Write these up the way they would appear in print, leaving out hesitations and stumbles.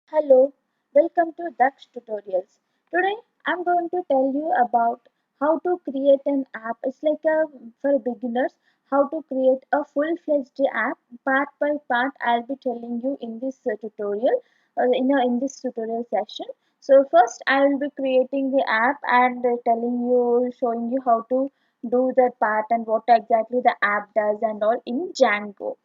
Hello, welcome to Daksh Tutorials. Today I'm going to tell you about how to create an app. It's like for beginners how to create a full-fledged app. Part by part I'll be telling you in this tutorial in this tutorial session. So first I will be creating the app and showing you how to do that part and what exactly the app does and all in Django.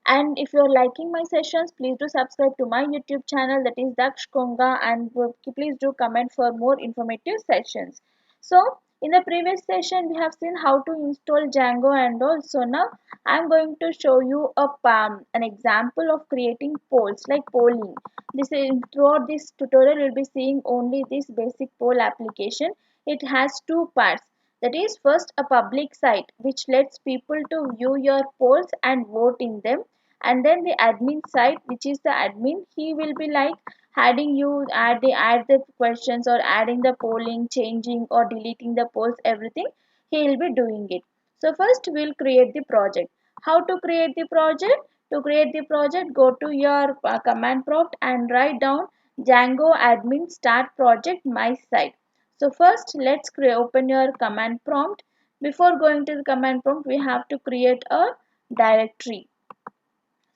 And if you're liking my sessions, please do subscribe to my YouTube channel, that is Daksh Konga, and please do comment for more informative sessions. So, in the previous session, we have seen how to install Django, and also now I'm going to show you an example of creating polls like polling. This is throughout this tutorial, you'll be seeing only this basic poll application. It has two parts. That is, first a public site which lets people to view your polls and vote in them, and then the admin side, which is the admin, he will be like add the questions or adding the polling, changing or deleting the polls, everything he will be doing it. So first we'll create the project. How to create the project? To create the project, go to your command prompt and write down Django admin start project my site. So first let's open your command prompt. Before going to the command prompt, we have to create a directory.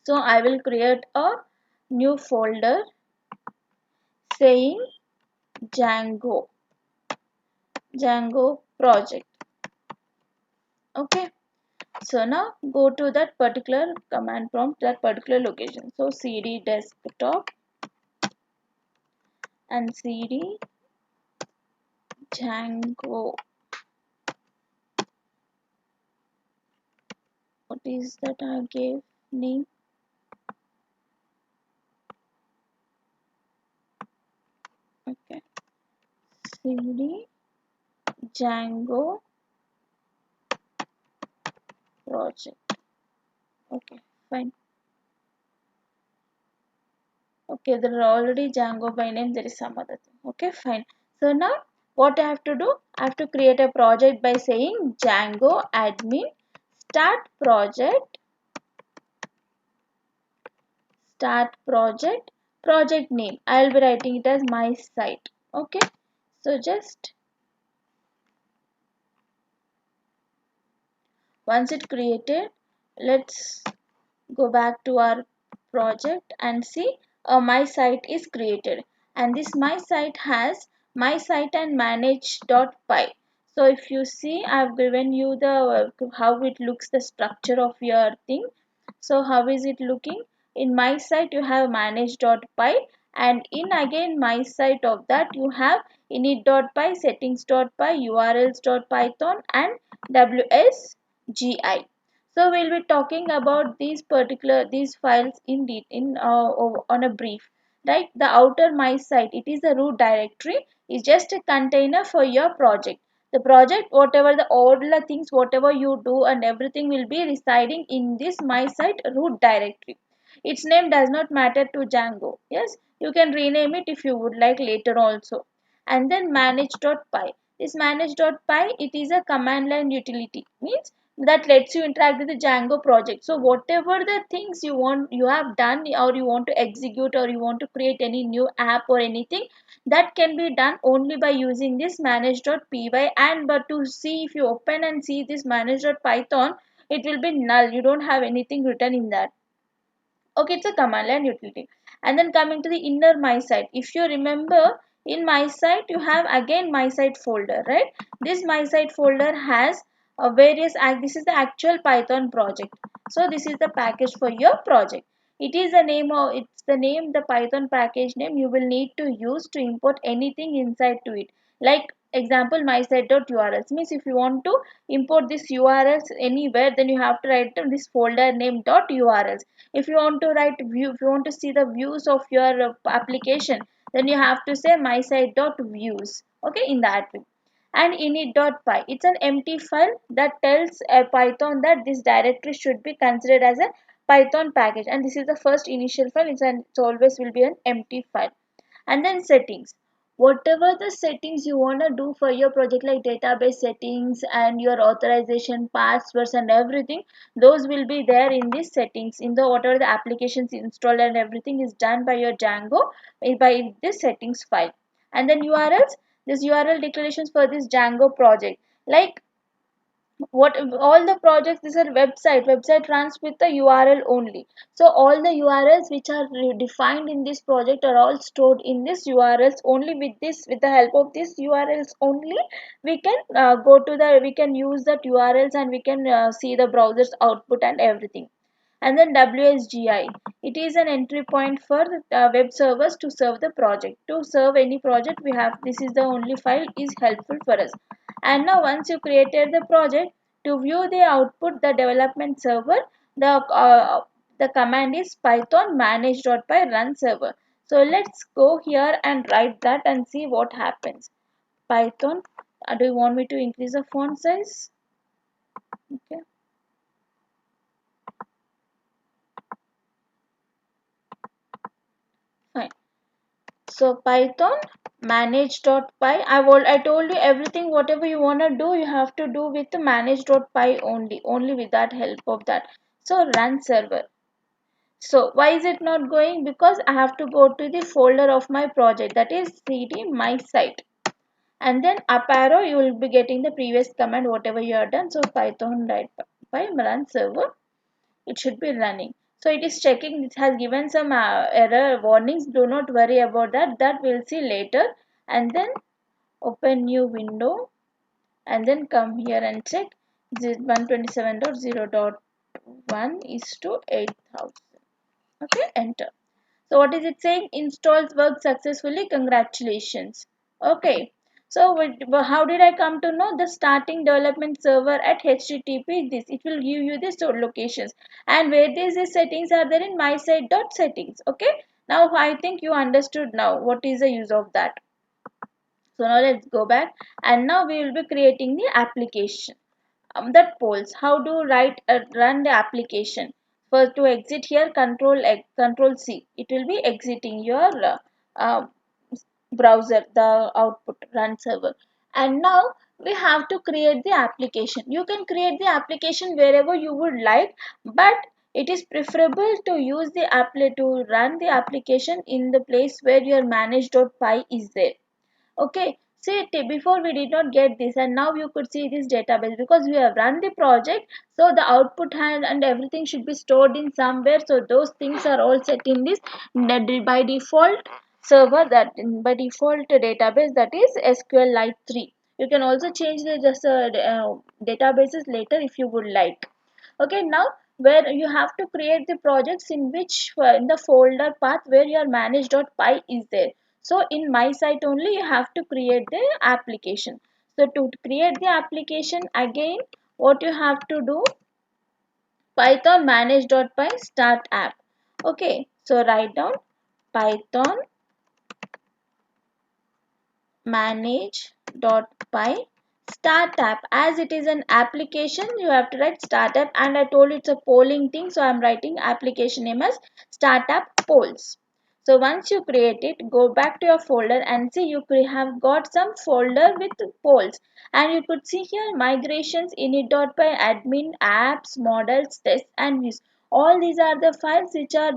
So I will create a new folder saying Django, Django project. Okay. So now go to that particular command prompt, that particular location. So cd desktop and cd Django. What is that I gave name? Okay. cd Django project. Okay, fine. Okay, there are already Django by name, there is some other thing. Okay, fine. So now what I have to do? I have to create a project by saying Django admin start project project name. I will be writing it as my site. Okay. So just once it created, let's go back to our project and see my site is created, and this my site has my site and manage.py. So if you see, I've given you the how it looks, the structure of your thing. So how is it looking? In my site you have manage.py, and in again my site of that you have init.py, settings.py, urls.python and wsgi. So we'll be talking about these files on a brief. Right, the outer my site, it is a root directory, is just a container for your project. The project, whatever the all the things, whatever you do and everything will be residing in this my site root directory. Its name does not matter to Django. Yes, you can rename it if you would like later also. And then manage.py. This manage.py, it is a command line utility, means that lets you interact with the Django project. So whatever the things you have done, or you want to execute, or you want to create any new app or anything, that can be done only by using this manage.py. And but to see, if you open and see this manage.python, it will be null. You don't have anything written in that. Okay, it's a command line utility. And then coming to the inner my site, if you remember, in my site you have again my site folder, right? This my site folder has this is the actual Python project. So this is the package for your project. It is the name of it's the name, the Python package name you will need to use to import anything inside to it. Like example, my site.urls means if you want to import this urls anywhere, then you have to write down this folder name .urls. If you want to write view, if you want to see the views of your application, then you have to say my site views. Okay, in that way. And init.py, it's an empty file that tells Python that this directory should be considered as a Python package, and this is the first initial file. It's always will be an empty file. And then settings, whatever the settings you want to do for your project, like database settings and your authorization passwords and everything, those will be there in these settings. In the whatever the applications installed and everything is done by your Django, by this settings file. And then URLs, this URL declarations for this Django project, like what all the projects, this are website runs with the URL only. So all the URLs which are defined in this project are all stored in this URLs only. With this, with the help of this URLs only, we can we can use that URLs, and we can see the browser's output and everything. And then WSGI, it is an entry point for web servers to serve the project. To serve any project, we have, this is the only file is helpful for us. And now once you created the project, to view the output, the development server, the command is python manage.py run server. So let's go here and write that and see what happens. Python, do you want me to increase the font size? Okay, fine. So Python manage.py. I told you everything whatever you wanna do, you have to do with the manage.py only. Only with that help of that. So run server. So why is it not going? Because I have to go to the folder of my project, that is cd my site. And then up arrow, you will be getting the previous command whatever you have done. So Python right by run server, it should be running. So it is checking, it has given some error warnings. Do not worry about that, that we'll see later. And then open new window, and then come here and check 127.0.1 is to 8000. Okay, enter. So what is it saying? Installs worked successfully, congratulations. Okay. So how did I come to know? The starting development server at HTTP, this, it will give you the stored locations, and where these settings are there in my site dot settings. Okay. Now I think you understood now what is the use of that. So now let's go back, and now we will be creating the application. That polls how to run the application. First, to exit here, control C, it will be exiting your uh, browser, the output run server. And now we have to create the application. You can create the application wherever you would like, but it is preferable to use the to run the application in the place where your manage.py is there. Okay, see, before we did not get this, and now you could see this database because we have run the project. So the output and everything should be stored in somewhere. So those things are all set in this by default server, that by default database, that is SQLite 3. You can also change the databases later if you would like. Okay, now where you have to create the projects in which in the folder path where your manage.py is there. So in my site only you have to create the application. So to create the application, again what you have to do, python manage.py start app. Okay, so write down python manage.py start app. As it is an application, you have to write startup, and I told you it's a polling thing, so I'm writing application name as startup polls. So once you create it, go back to your folder and see you could have got some folder with polls, and you could see here migrations init.py admin apps models tests and views. All these are the files which are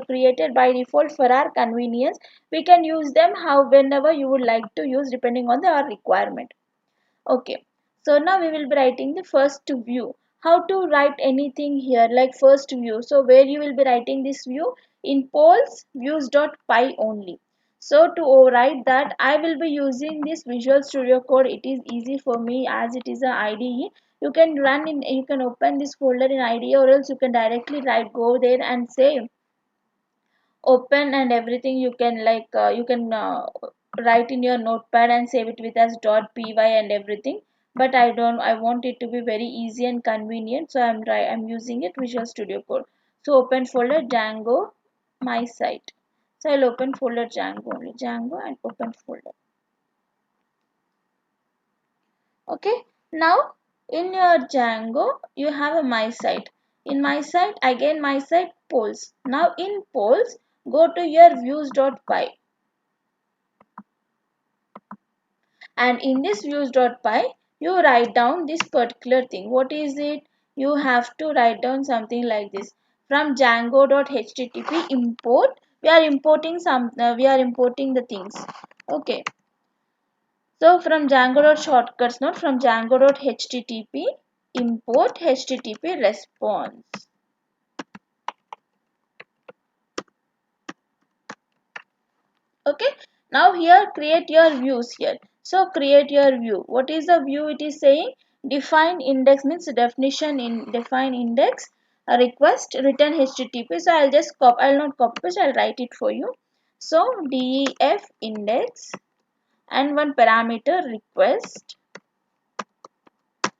created by default for our convenience. We can use them how whenever you would like to use depending on our requirement. Okay, so now we will be writing the first view. How to write anything here like first view? So where you will be writing this view in polls views.py only. So to write that, I will be using this Visual Studio Code. It is easy for me as it is a IDE. You can run in, you can open this folder in IDE, or else you can directly go there and say open and everything. You can you can write in your notepad and save it with as .py and everything, but I want it to be very easy and convenient, so I'm using it Visual Studio Code. So open folder Django my site. So I'll open folder Django only, Django, and open folder. Okay, now in your Django you have a my site. In my site, again my site polls. Now in polls, go to your views.py. And in this views.py you write down this particular thing. What is it? You have to write down something like this. From django.http import, we are importing the things. Okay, so from django.shortcuts note, from django.http import http response. Okay, now here create your views here. So create your view. What is the view? It is saying define index means definition in define index, a request return http. So I'll not copy, so I'll write it for you. So def index and one parameter request,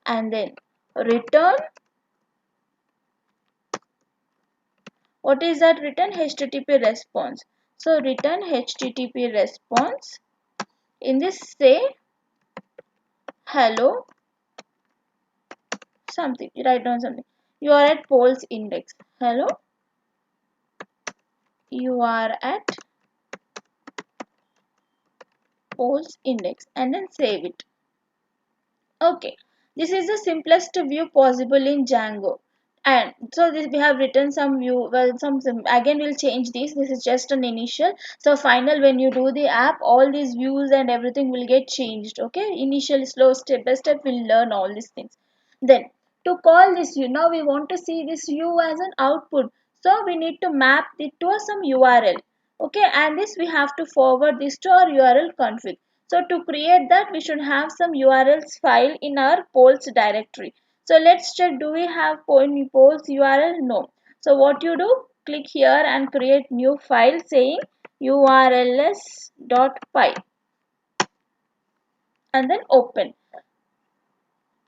and then return. What is that? Return http response. So return http response. In this say hello something, write down something. You are at polls index. Hello, you are at polls index, and then save it. Okay, this is the simplest view possible in Django. And so this we have written some view, well some again we'll change this is just an initial. So final, when you do the app, all these views and everything will get changed. Okay, initial slow step by step we'll learn all these things. Then to call this view, now we want to see this view as an output, so we need to map it to some URL. Okay, and this we have to forward this to our URL config. So to create that, we should have some URLs file in our polls directory. So let's check, do we have polls URL? No. So what you do, click here and create new file saying urls.py and then open.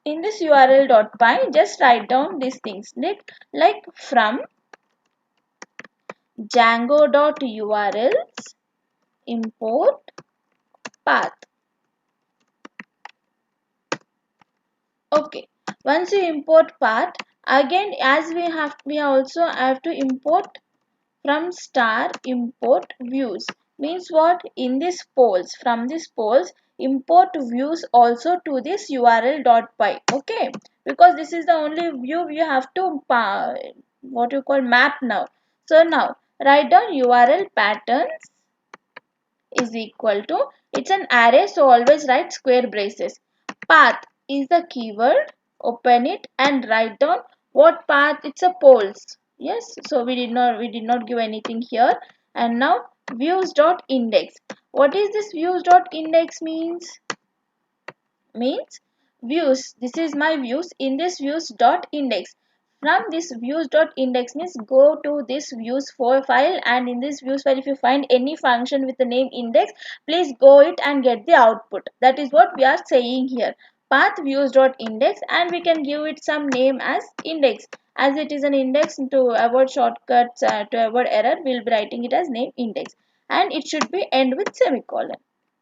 In this url.py, just write down these things like from django.urls import path. Okay, once you import path, again as we also have to import from star import views. Means what? In this polls, from this polls import views also to this url.py. Okay, because this is the only view we have to what you call map now. So now write down url patterns is equal to, it's an array, so always write square braces. Path is the keyword, open it and write down what path. It's a polls. Yes, so we did not give anything here. And now views.index. What is this views.index means? Means views, this is my views. In this views.index, from this views.index means go to this views for file, and in this views file if you find any function with the name index, please go it and get the output. That is what we are saying here. Path views.index, and we can give it some name as index, as it is an index. To avoid shortcuts, to avoid error, we'll be writing it as name index, and it should be end with semicolon.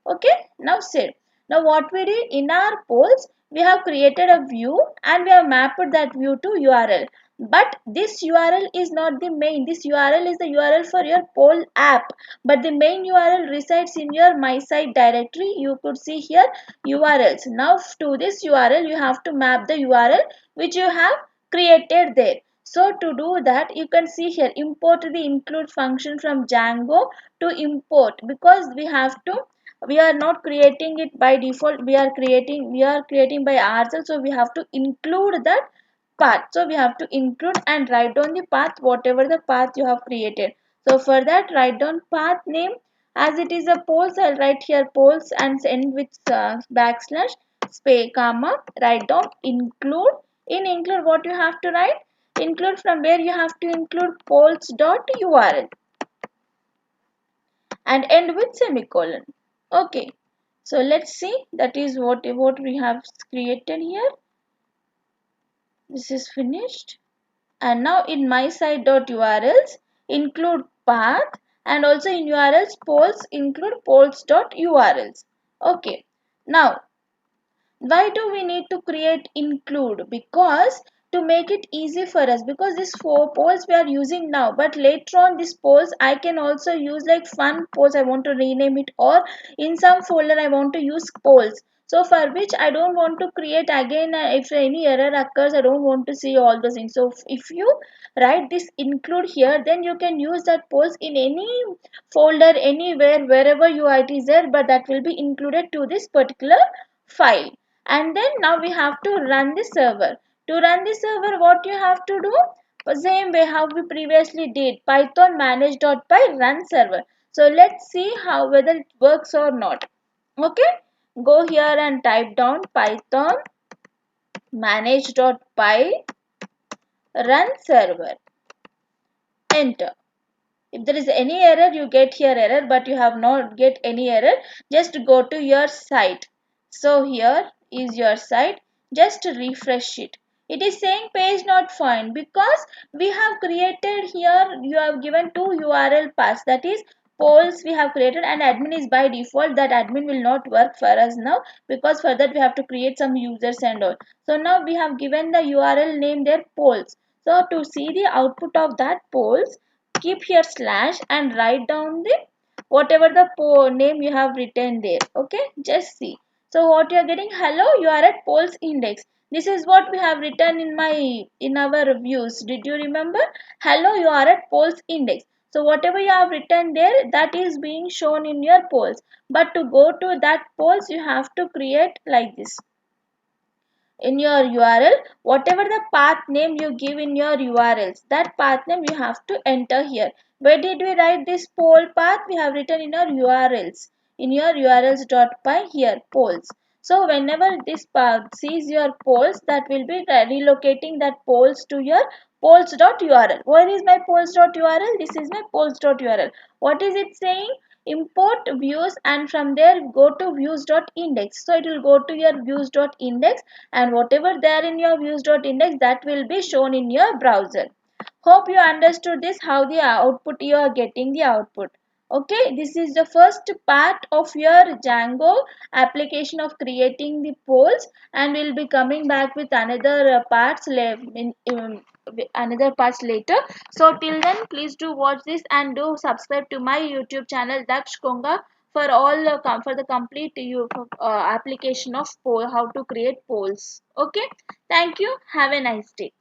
Okay, now save. Now what we did in our polls, we have created a view and we have mapped that view to URL. But this URL is not the main. This URL is the URL for your poll app. But the main URL resides in your my site directory. You could see here URLs. Now to this URL you have to map the URL which you have created there. So to do that, you can see here import the include function from Django to import, because we are not creating it by default, we are creating by ourselves, so we have to include that path. So we have to include and write down the path, whatever the path you have created. So for that, write down path name. As it is a polls, I'll write here polls and end with backslash space comma, write down include. In include, what you have to write, include from where you have to include polls.url and end with semicolon. Okay, so let's see, that is what we have created here. This is finished. And now in my site.urls include path, and also in urls polls include polls.urls. Okay, now why do we need to create include? Because to make it easy for us, because these four polls we are using now, but later on these polls I can also use like fun polls, I want to rename it, or in some folder I want to use polls. So for which I don't want to create again, if any error occurs, I don't want to see all those things. So if you write this include here, then you can use that polls in any folder, anywhere, wherever UIT is there, but that will be included to this particular file. And then now we have to run the server. To run the server, what you have to do? Same way how we previously did, python manage.py run server. So let's see how whether it works or not. Okay, go here and type down python manage.py run server. Enter. If there is any error, you get here error, but you have not get any error. Just go to your site. So here is your site. Just refresh it. It is saying page not found because we have created here, you have given two URL paths, that is polls we have created, and admin is by default. That admin will not work for us now, because for that we have to create some users and all. So now we have given the URL name there polls. So to see the output of that polls, keep here slash and write down the whatever the name you have written there. Okay, just see. So what you are getting, hello, you are at polls index. This is what we have written in our reviews. Did you remember? Hello, you are at polls index. So whatever you have written there, that is being shown in your polls. But to go to that polls, you have to create like this. In your URL, whatever the path name you give in your URLs, that path name you have to enter here. Where did we write this poll path? We have written in our URLs. In your urls.py here, polls. So whenever this path sees your polls, that will be relocating that polls to your polls.url. Where is my polls.url? This is my polls.url. What is it saying? Import views, and from there go to views.index. So it will go to your views.index, and whatever there in your views.index, that will be shown in your browser. Hope you understood this, how the output you are getting the output. Okay, this is the first part of your Django application of creating the polls, and we'll be coming back with another another parts later. So till then, please do watch this and do subscribe to my YouTube channel Daksh Konga for all for the complete application of poll, how to create polls. Okay, thank you. Have a nice day.